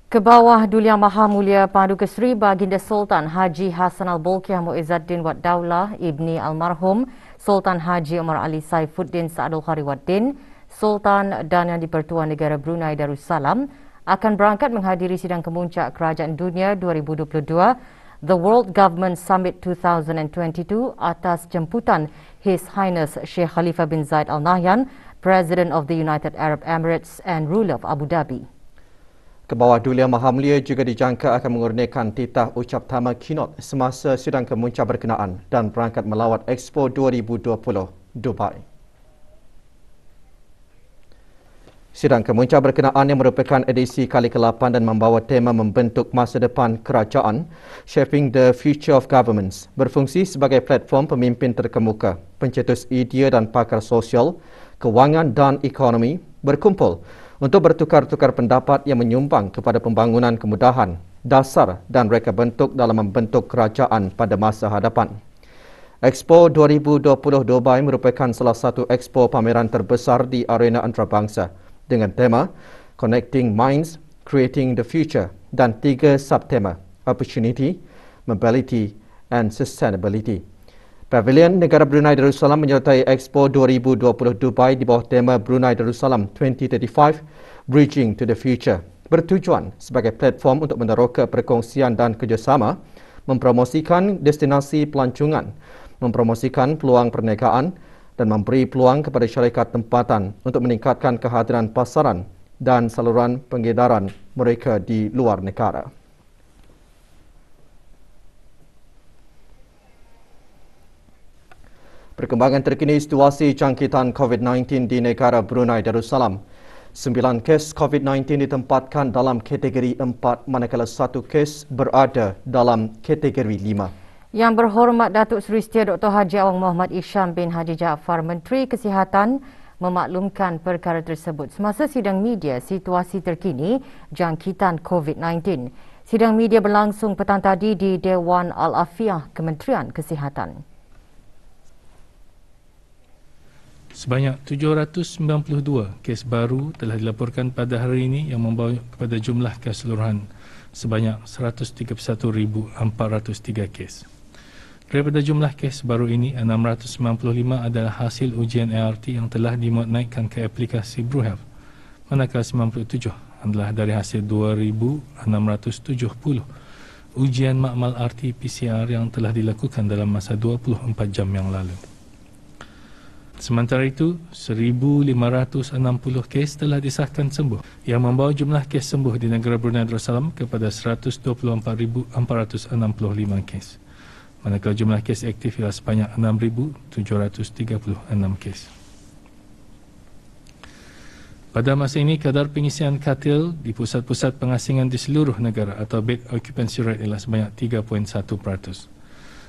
Ke bawah Duli Yang Maha Mulia Paduka Seri Baginda Sultan Haji Hassan Al-Bolkiah Muizzaddin Wad Daulah Ibni Almarhum Sultan Haji Omar Ali Saifuddin Saadul Khari Waddin, Sultan dan Yang di-Pertuan Negara Brunei Darussalam akan berangkat menghadiri sidang kemuncak Kerajaan Dunia 2022 The World Government Summit 2022 atas jemputan His Highness Sheikh Khalifa bin Zayed Al Nahyan, President of the United Arab Emirates and ruler of Abu Dhabi. Ke bawah Duli Yang Maha Mulia juga dijangka akan mengurniakan titah ucap tama keynote semasa sidang kemuncak berkenaan dan berangkat melawat Expo 2020 Dubai. Sidang kemuncak berkenaan yang merupakan edisi kali ke-8 dan membawa tema membentuk masa depan kerajaan, Shaping the Future of Governments, berfungsi sebagai platform pemimpin terkemuka, pencetus idea dan pakar sosial, kewangan dan ekonomi berkumpul untuk bertukar-tukar pendapat yang menyumbang kepada pembangunan kemudahan, dasar dan reka bentuk dalam membentuk kerajaan pada masa hadapan. Expo 2020 Dubai merupakan salah satu expo pameran terbesar di arena antarabangsa dengan tema Connecting Minds, Creating the Future dan 3 subtema Opportunity, Mobility and Sustainability. Pavilion Negara Brunei Darussalam menyertai Expo 2020 Dubai di bawah tema Brunei Darussalam 2035 Bridging to the Future bertujuan sebagai platform untuk meneroka perkongsian dan kerjasama, mempromosikan destinasi pelancongan, mempromosikan peluang perniagaan dan memberi peluang kepada syarikat tempatan untuk meningkatkan kehadiran pasaran dan saluran pengedaran mereka di luar negara. Perkembangan terkini situasi jangkitan COVID-19 di negara Brunei Darussalam. 9 kes COVID-19 ditempatkan dalam kategori 4 manakala 1 kes berada dalam kategori 5. Yang berhormat Datuk Seri Setia Dr. Haji Awang Muhammad Isham bin Haji Jaafar, Menteri Kesihatan, memaklumkan perkara tersebut semasa sidang media situasi terkini jangkitan COVID-19. Sidang media berlangsung petang tadi di Dewan Al-Afiah Kementerian Kesihatan. Sebanyak 792 kes baru telah dilaporkan pada hari ini yang membawa kepada jumlah keseluruhan sebanyak 131,403 kes. Daripada jumlah kes baru ini, 695 adalah hasil ujian ART yang telah dimuat naikkan ke aplikasi BruHealth, manakala 97 adalah dari hasil 2,670 ujian makmal RT-PCR yang telah dilakukan dalam masa 24 jam yang lalu. Sementara itu, 1,560 kes telah disahkan sembuh yang membawa jumlah kes sembuh di negara Brunei Darussalam kepada 124,465 kes. Manakala jumlah kes aktif ialah sebanyak 6,736 kes. Pada masa ini, kadar pengisian katil di pusat-pusat pengasingan di seluruh negara atau bed occupancy rate ialah sebanyak 3.1%.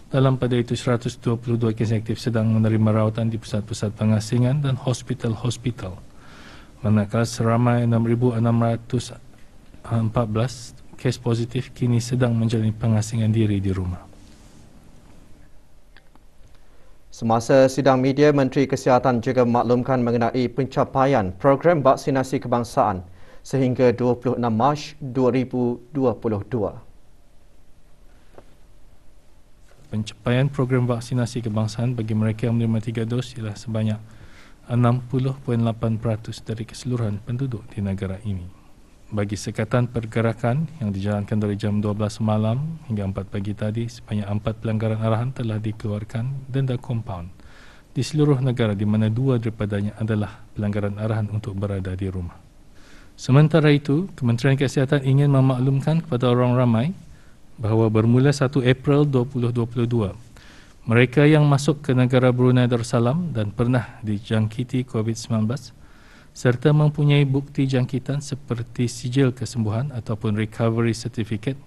Dalam pada itu, 122 kes aktif sedang menerima rawatan di pusat-pusat pengasingan dan hospital-hospital. Manakala seramai 6,614 kes positif kini sedang menjalani pengasingan diri di rumah. Semasa sidang media, Menteri Kesihatan juga memaklumkan mengenai pencapaian program vaksinasi kebangsaan sehingga 26 Mac 2022. Pencapaian program vaksinasi kebangsaan bagi mereka yang menerima 3 dos ialah sebanyak 60.8% dari keseluruhan penduduk di negara ini. Bagi sekatan pergerakan yang dijalankan dari jam 12 malam hingga 4 pagi tadi, sebanyak 4 pelanggaran arahan telah dikeluarkan denda kompaun di seluruh negara di mana 2 daripadanya adalah pelanggaran arahan untuk berada di rumah. Sementara itu, Kementerian Kesihatan ingin memaklumkan kepada orang ramai bahawa bermula 1 April 2022, mereka yang masuk ke negara Brunei Darussalam dan pernah dijangkiti COVID-19 serta mempunyai bukti jangkitan seperti sijil kesembuhan ataupun recovery certificate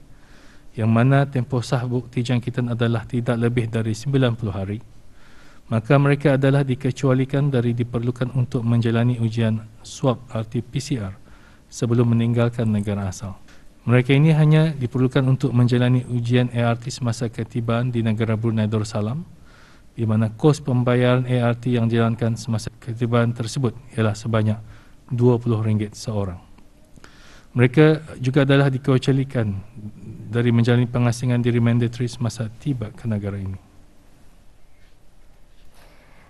yang mana tempoh sah bukti jangkitan adalah tidak lebih dari 90 hari, maka mereka adalah dikecualikan dari diperlukan untuk menjalani ujian swab RT-PCR sebelum meninggalkan negara asal. Mereka ini hanya diperlukan untuk menjalani ujian ART semasa ketibaan di negara Brunei Darussalam, di mana kos pembayaran ART yang dijalankan semasa ketibaan tersebut ialah sebanyak RM20 seorang. Mereka juga adalah dikecualikan dari menjalani pengasingan diri mandatory semasa tiba ke negara ini.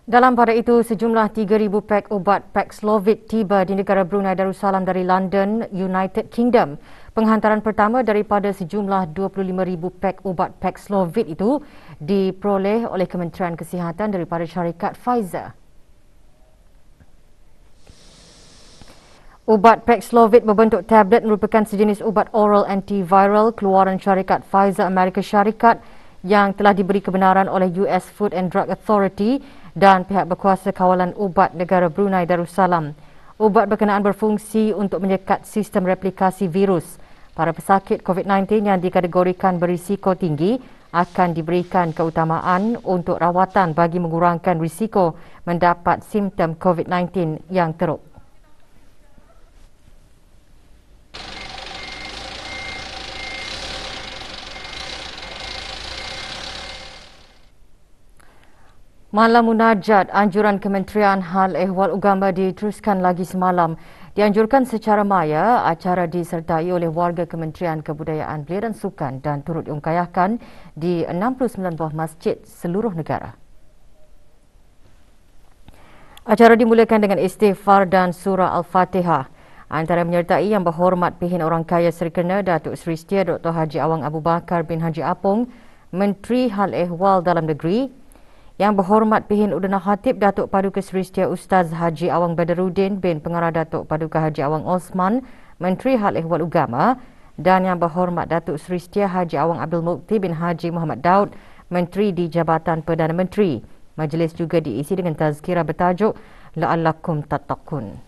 Dalam pada itu, sejumlah 3,000 pek ubat Paxlovid tiba di negara Brunei Darussalam dari London, United Kingdom. Penghantaran pertama daripada sejumlah 25,000 pek ubat Paxlovid itu diperoleh oleh Kementerian Kesihatan daripada syarikat Pfizer. Ubat Paxlovid berbentuk tablet merupakan sejenis ubat oral antiviral keluaran syarikat Pfizer Amerika Syarikat yang telah diberi kebenaran oleh US Food and Drug Authority dan pihak berkuasa kawalan ubat negara Brunei Darussalam. Ubat berkenaan berfungsi untuk menyekat sistem replikasi virus. Para pesakit COVID-19 yang dikategorikan berisiko tinggi akan diberikan keutamaan untuk rawatan bagi mengurangkan risiko mendapat simptom COVID-19 yang teruk. Malam munajat anjuran Kementerian Hal Ehwal Ugama diteruskan lagi semalam. Dianjurkan secara maya, acara disertai oleh warga Kementerian Kebudayaan Belia dan Sukan dan turut diungkayahkan di 69 buah masjid seluruh negara. Acara dimulakan dengan istighfar dan surah Al-Fatihah. Antara menyertai Yang Berhormat Pihin Orang Kaya Seri Kena Datuk Seri Setia Dr. Haji Awang Abu Bakar bin Haji Apong, Menteri Hal Ehwal Dalam Negeri, Yang Berhormat Pihin Udana Khatib Datuk Paduka Seri Setia Ustaz Haji Awang Badaruddin bin Pengarah Datuk Paduka Haji Awang Osman, Menteri Hal Ehwal Ugama, dan Yang Berhormat Datuk Seri Setia Haji Awang Abdul Mukti bin Haji Muhammad Daud, Menteri di Jabatan Perdana Menteri. Majlis juga diisi dengan tazkirah bertajuk La'allakum Tattaqun.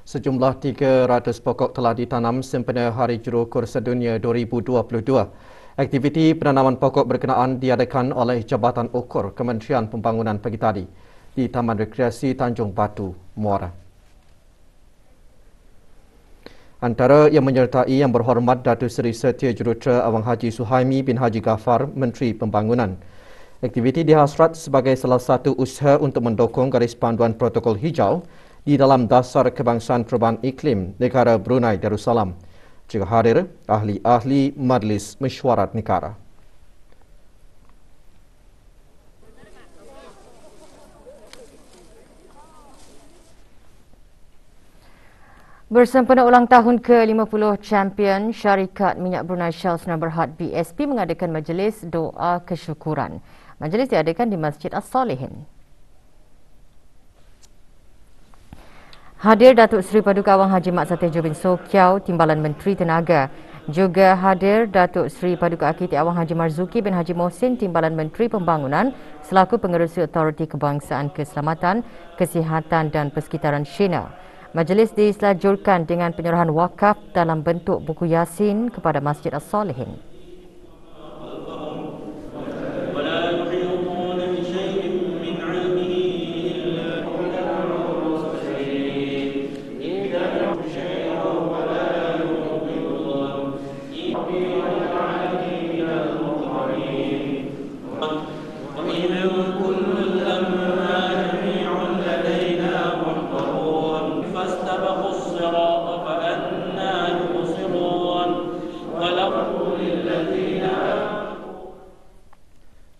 Sejumlah 300 pokok telah ditanam sempena Hari Juru Kursa Dunia 2022. Aktiviti penanaman pokok berkenaan diadakan oleh Jabatan Ukur Kementerian Pembangunan pagi tadi di Taman Rekreasi Tanjung Batu, Muara. Antara yang menyertai Yang Berhormat Datuk Seri Setia Juruterus Awang Haji Suhaimi bin Haji Ghaffar, Menteri Pembangunan. Aktiviti dihasrat sebagai salah satu usaha untuk mendukung garis panduan protokol hijau di dalam dasar kebangsaan perubahan iklim negara Brunei Darussalam. Juga hadir ahli-ahli Majlis Mesyuarat Negara. Bersempena ulang tahun ke-50 Champion Syarikat Minyak Brunei Shell Senar Berhad BSP mengadakan majlis doa kesyukuran. Majlis diadakan di Masjid As-Salihin. Hadir Datuk Seri Paduka Awang Haji Mat Satejo bin Sokiau, Timbalan Menteri Tenaga. Juga hadir Datuk Seri Paduka Akiti Awang Haji Marzuki bin Haji Mohsin, Timbalan Menteri Pembangunan selaku Pengerusi Autoriti Kebangsaan Keselamatan, Kesihatan dan Persekitaran Shina. Majlis diselajurkan dengan penyerahan wakaf dalam bentuk buku Yasin kepada Masjid As-Salihin.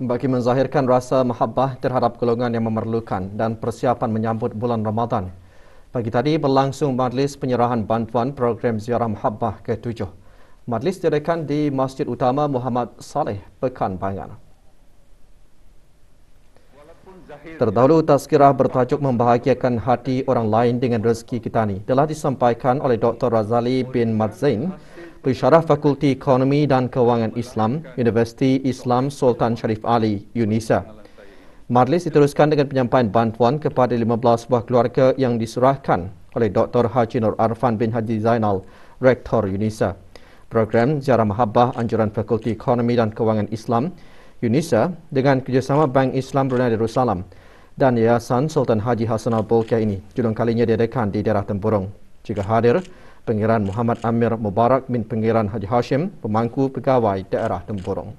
Bagi menzahirkan rasa mahabbah terhadap golongan yang memerlukan dan persiapan menyambut bulan Ramadan. Pagi tadi berlangsung majlis penyerahan bantuan program Ziarah Mahabbah ke-7. Majlis diadakan di Masjid Utama Muhammad Saleh, Pekan Bangar. Terdahulu tazkirah bertajuk Membahagiakan Hati Orang Lain dengan Rezeki Kita Ni telah disampaikan oleh Dr. Razali bin Madzain, Pensyarah Fakulti Ekonomi dan Kewangan Islam, Universiti Islam Sultan Sharif Ali, UNISA. Majlis diteruskan dengan penyampaian bantuan kepada 15 buah keluarga yang diserahkan oleh Dr. Haji Nur Arfan bin Haji Zainal, Rektor UNISA. Program Ziarah Mahabbah Anjuran Fakulti Ekonomi dan Kewangan Islam, UNISA dengan kerjasama Bank Islam Brunei Darussalam dan Yayasan Sultan Haji Hassanal Bolkiah ini julung kalinya diadakan di daerah Tempurung. Juga hadir Pengiran Muhammad Amir Mubarak bin Pengiran Haji Hashim, pemangku pegawai daerah Tempurung.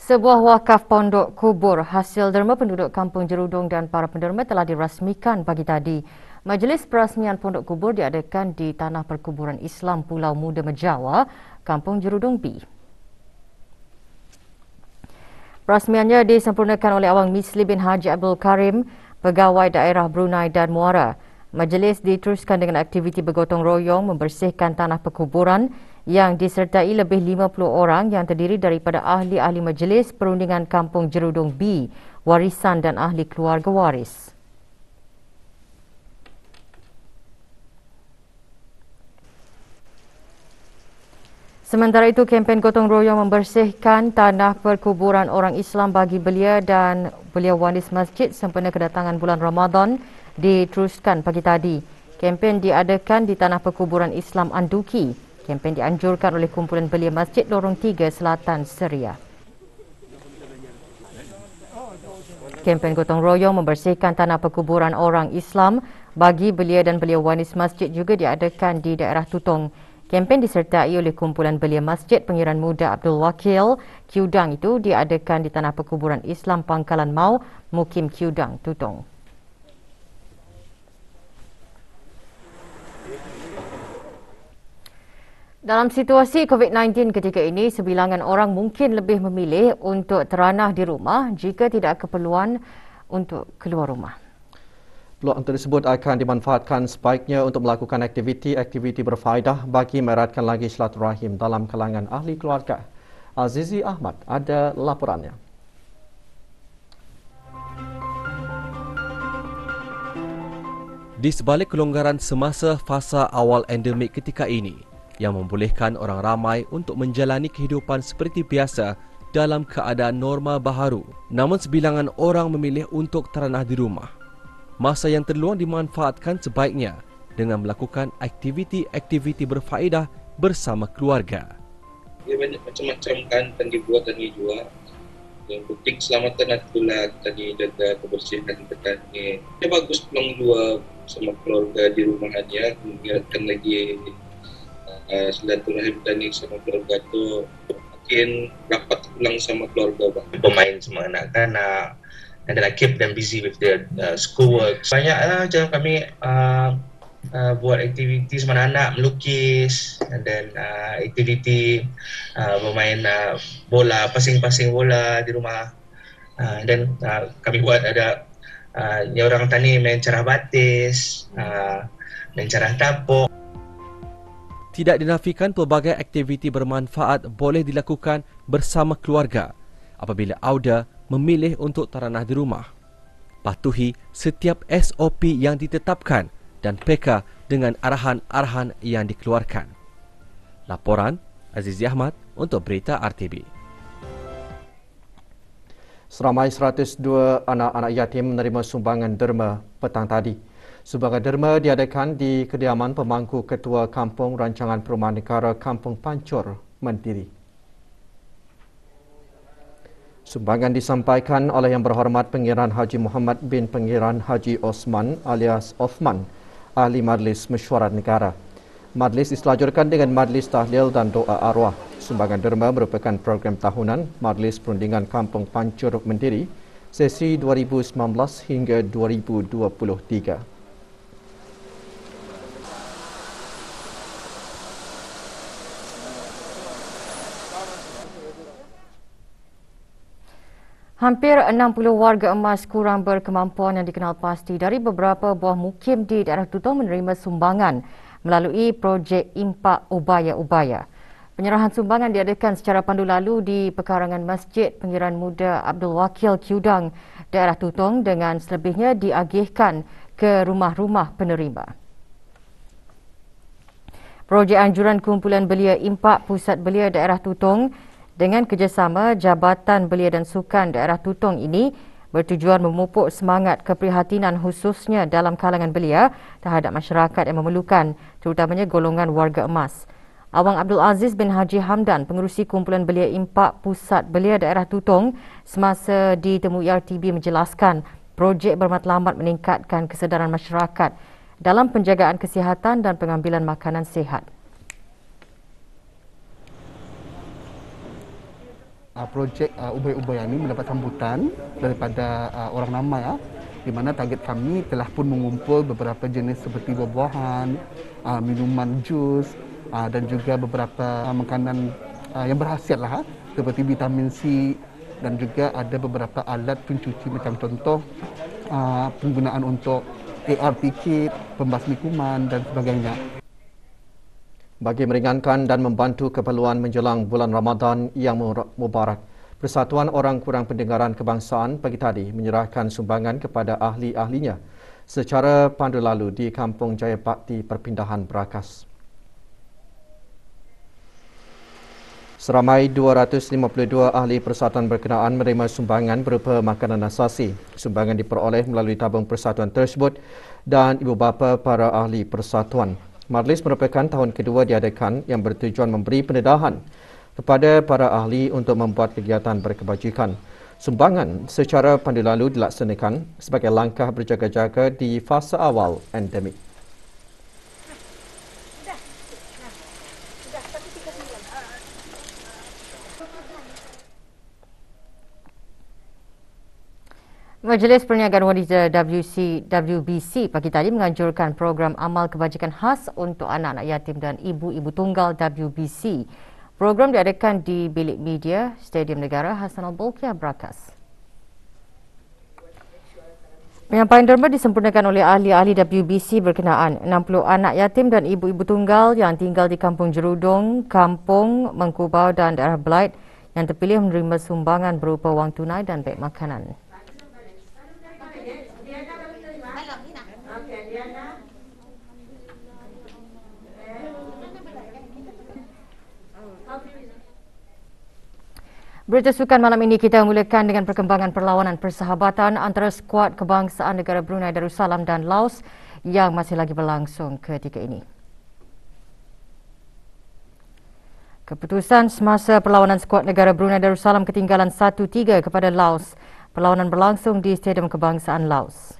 Sebuah wakaf pondok kubur hasil derma penduduk Kampung Jerudong dan para penderma telah dirasmikan pagi tadi. Majlis perasmian pondok kubur diadakan di Tanah Perkuburan Islam Pulau Muda Mejawa, Kampung Jerudong B. Perasmiannya disempurnakan oleh Awang Misli bin Haji Abdul Karim, Pegawai Daerah Brunei dan Muara. Majlis diteruskan dengan aktiviti bergotong royong membersihkan tanah perkuburan yang disertai lebih 50 orang yang terdiri daripada ahli-ahli majlis perundingan Kampung Jerudong B, warisan dan ahli keluarga waris. Sementara itu, kempen gotong royong membersihkan tanah perkuburan orang Islam bagi belia dan belia waris masjid sempena kedatangan bulan Ramadan diteruskan pagi tadi. Kempen diadakan di Tanah Perkuburan Islam Anduki. Kempen dianjurkan oleh kumpulan belia Masjid Lorong 3 Selatan Seria. Kempen gotong royong membersihkan tanah perkuburan orang Islam bagi belia dan belia waris masjid juga diadakan di daerah Tutong. Kempen disertai oleh kumpulan belia Masjid Pengiran Muda Abdul Wakil Kiudang itu diadakan di Tanah Perkuburan Islam Pangkalan Mau, Mukim Kiudang, Tutong. Dalam situasi COVID-19 ketika ini, sebilangan orang mungkin lebih memilih untuk teranah di rumah jika tidak keperluan untuk keluar rumah. Peluang tersebut akan dimanfaatkan sebaiknya untuk melakukan aktiviti-aktiviti berfaedah bagi meratkan lagi silaturahim dalam kalangan ahli keluarga. Azizi Ahmad ada laporannya. Di sebalik kelonggaran semasa fasa awal endemik ketika ini, yang membolehkan orang ramai untuk menjalani kehidupan seperti biasa dalam keadaan norma baharu. Namun sebilangan orang memilih untuk teranah di rumah. Masa yang terluang dimanfaatkan sebaiknya dengan melakukan aktiviti-aktiviti berfaedah bersama keluarga. Dia banyak macam-macam kan tadi buat tadi jual. Yang penting selamatan itulah tadi jaga kebersihan kita ni. Dia bagus pulang dua sama keluarga di rumah aja, mengingatkan lagi silaturahim tadi sama keluarga tu makin rapat pulang sama keluarga bang. Pemain sama anak-anak and then I keep them busy with their schoolwork. Banyaklah macam kami buat aktiviti sama anak melukis and then aktiviti bermain bola, pasing-pasing bola di rumah. Dan kami buat ada orang tani main cerah batis, main cerah tapuk. Tidak dinafikan pelbagai aktiviti bermanfaat boleh dilakukan bersama keluarga apabila anda memilih untuk teranah di rumah. Patuhi setiap SOP yang ditetapkan dan peka dengan arahan-arahan yang dikeluarkan. Laporan Azizi Ahmad untuk Berita RTB. Seramai 102 anak-anak yatim menerima sumbangan derma petang tadi. Sumbangan derma diadakan di kediaman pemangku Ketua Kampung Rancangan Perumahan Negara Kampung Pancur, Mentiri. Sumbangan disampaikan oleh Yang Berhormat Pengiran Haji Muhammad bin Pengiran Haji Osman alias Othman, Ahli Majlis Mesyuarat Negara. Majlis diselajurkan dengan majlis tahlil dan doa arwah. Sumbangan derma merupakan program tahunan Majlis Perundingan Kampung Pancur, Mentiri, sesi 2019 hingga 2023. Hampir 60 warga emas kurang berkemampuan yang dikenal pasti dari beberapa buah mukim di daerah Tutong menerima sumbangan melalui projek Impak Ubaya-Ubaya. Penyerahan sumbangan diadakan secara pandu lalu di pekarangan Masjid Pengiran Muda Abdul Wakil Kiudang, daerah Tutong dengan selebihnya diagihkan ke rumah-rumah penerima. Projek anjuran kumpulan belia Impak Pusat Belia Daerah Tutong dengan kerjasama Jabatan Belia dan Sukan Daerah Tutong ini bertujuan memupuk semangat keprihatinan khususnya dalam kalangan belia terhadap masyarakat yang memerlukan, terutamanya golongan warga emas. Awang Abdul Aziz bin Haji Hamdan, pengerusi kumpulan belia Impak Pusat Belia Daerah Tutong, semasa ditemui RTB menjelaskan projek bermatlamat meningkatkan kesedaran masyarakat dalam penjagaan kesihatan dan pengambilan makanan sihat. Projek ubay-ubay ini mendapat sambutan daripada orang ramai, di mana target kami telah pun mengumpul beberapa jenis seperti buah-buahan, minuman jus dan juga beberapa makanan yang berkhasiat lah, seperti vitamin C, dan juga ada beberapa alat pencuci macam contoh penggunaan untuk ART kit, pembasmi kuman dan sebagainya. Bagi meringankan dan membantu keperluan menjelang bulan Ramadan yang mubarak, Persatuan Orang Kurang Pendengaran Kebangsaan pagi tadi menyerahkan sumbangan kepada ahli-ahlinya secara pandu lalu di Kampung Jaya Bakti Perpindahan Berakas. Seramai 252 ahli persatuan berkenaan menerima sumbangan berupa makanan asasi. Sumbangan diperoleh melalui tabung persatuan tersebut dan ibu bapa para ahli persatuan. Majlis merupakan tahun kedua diadakan yang bertujuan memberi pendedahan kepada para ahli untuk membuat kegiatan berkebajikan. Sumbangan secara pandu lalu dilaksanakan sebagai langkah berjaga-jaga di fasa awal endemik. Majlis Perniagaan Wanita WBC pagi tadi menganjurkan program amal kebajikan khas untuk anak-anak yatim dan ibu-ibu tunggal WBC. Program diadakan di Bilik Media Stadium Negara Hassanal Bolkiah Berakas. Penyampaian derma disempurnakan oleh ahli-ahli WBC berkenaan 60 anak yatim dan ibu-ibu tunggal yang tinggal di Kampung Jerudong, Kampung Mengkubau dan daerah Belait yang terpilih menerima sumbangan berupa wang tunai dan beg makanan. Berita sukan malam ini kita mulakan dengan perkembangan perlawanan persahabatan antara skuad kebangsaan negara Brunei Darussalam dan Laos yang masih lagi berlangsung ketika ini. Keputusan semasa perlawanan skuad negara Brunei Darussalam ketinggalan 1-3 kepada Laos. Perlawanan berlangsung di Stadium Kebangsaan Laos.